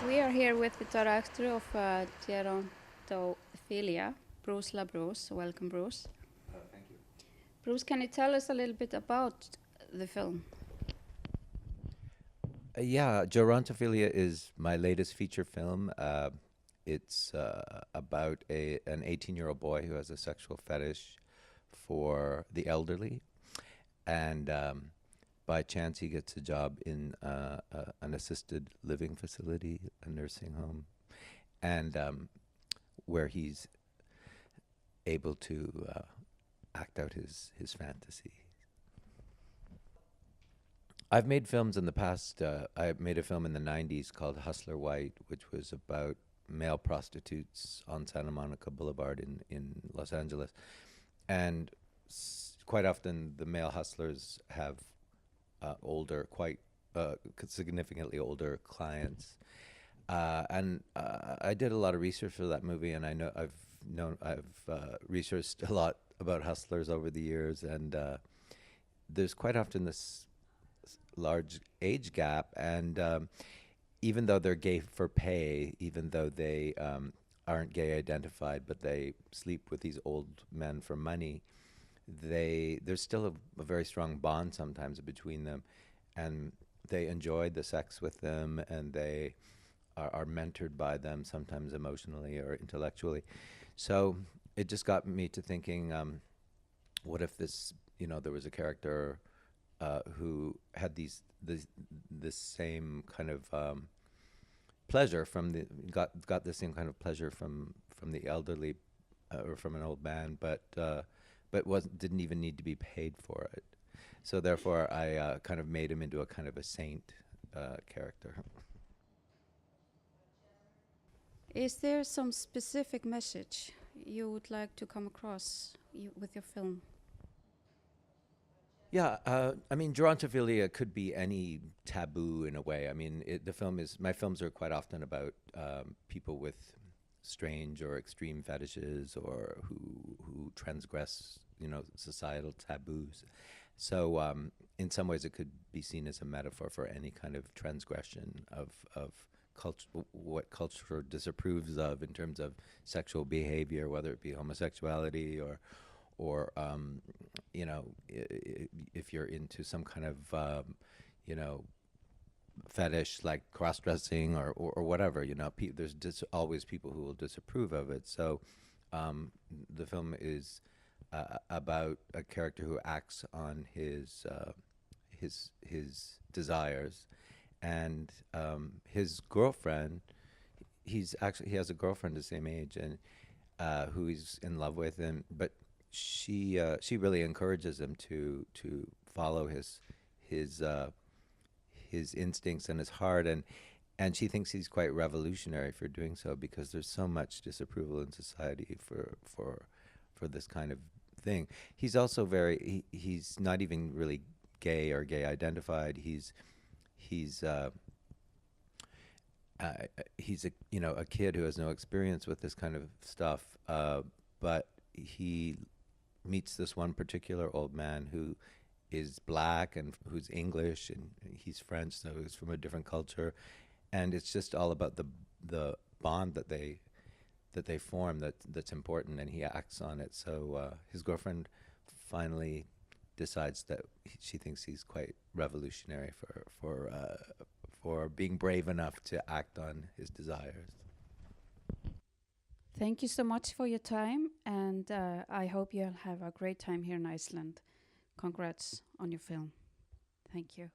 We are here with the director of Gerontophilia, Bruce Labruce. Welcome, Bruce. Thank you. Bruce, can you tell us a little bit about the film? Yeah, Gerontophilia is my latest feature film. It's about an 18-year-old boy who has a sexual fetish for the elderly, and by chance he gets a job in an assisted living facility, a nursing home, and where he's able to act out his fantasy. I've made films in the past. I made a film in the 90s called Hustler White, which was about male prostitutes on Santa Monica Boulevard in Los Angeles. And quite often the male hustlers have quite significantly older clients. And I did a lot of research for that movie, and I've researched a lot about hustlers over the years, and there's quite often this large age gap, and even though they're gay for pay, even though they aren't gay identified, but they sleep with these old men for money, there's still a very strong bond sometimes between them, and they enjoy the sex with them, and they are mentored by them, sometimes emotionally or intellectually. So it just got me to thinking, what if there was a character who had this same kind of pleasure got the same kind of pleasure from the elderly or from an old man, but didn't even need to be paid for it. So therefore, I kind of made him into a kind of a saint character. Is there some specific message you would like to come across with your film? Yeah, I mean, gerontophilia could be any taboo in a way. I mean, my films are quite often about people with strange or extreme fetishes, or who transgress, societal taboos. So, in some ways, it could be seen as a metaphor for any kind of transgression of culture, what culture disapproves of in terms of sexual behavior, whether it be homosexuality or if you're into some kind of fetish like cross-dressing or whatever, there's always people who will disapprove of it. So the film is about a character who acts on his desires, and his girlfriend. He has a girlfriend the same age, and who he's in love with, she really encourages him to follow his instincts and his heart, and she thinks he's quite revolutionary for doing so, because there's so much disapproval in society for this kind of thing. He's also he's not even really gay or gay identified. He's a kid who has no experience with this kind of stuff, but he meets this one particular old man who is black and who's English, and he's French, so he's from a different culture, and it's just all about the bond that they form that's important, and he acts on it. So his girlfriend finally decides that she thinks he's quite revolutionary for being brave enough to act on his desires. Thank you so much for your time, and I hope you'll have a great time here in Iceland. Congrats on your film. Thank you.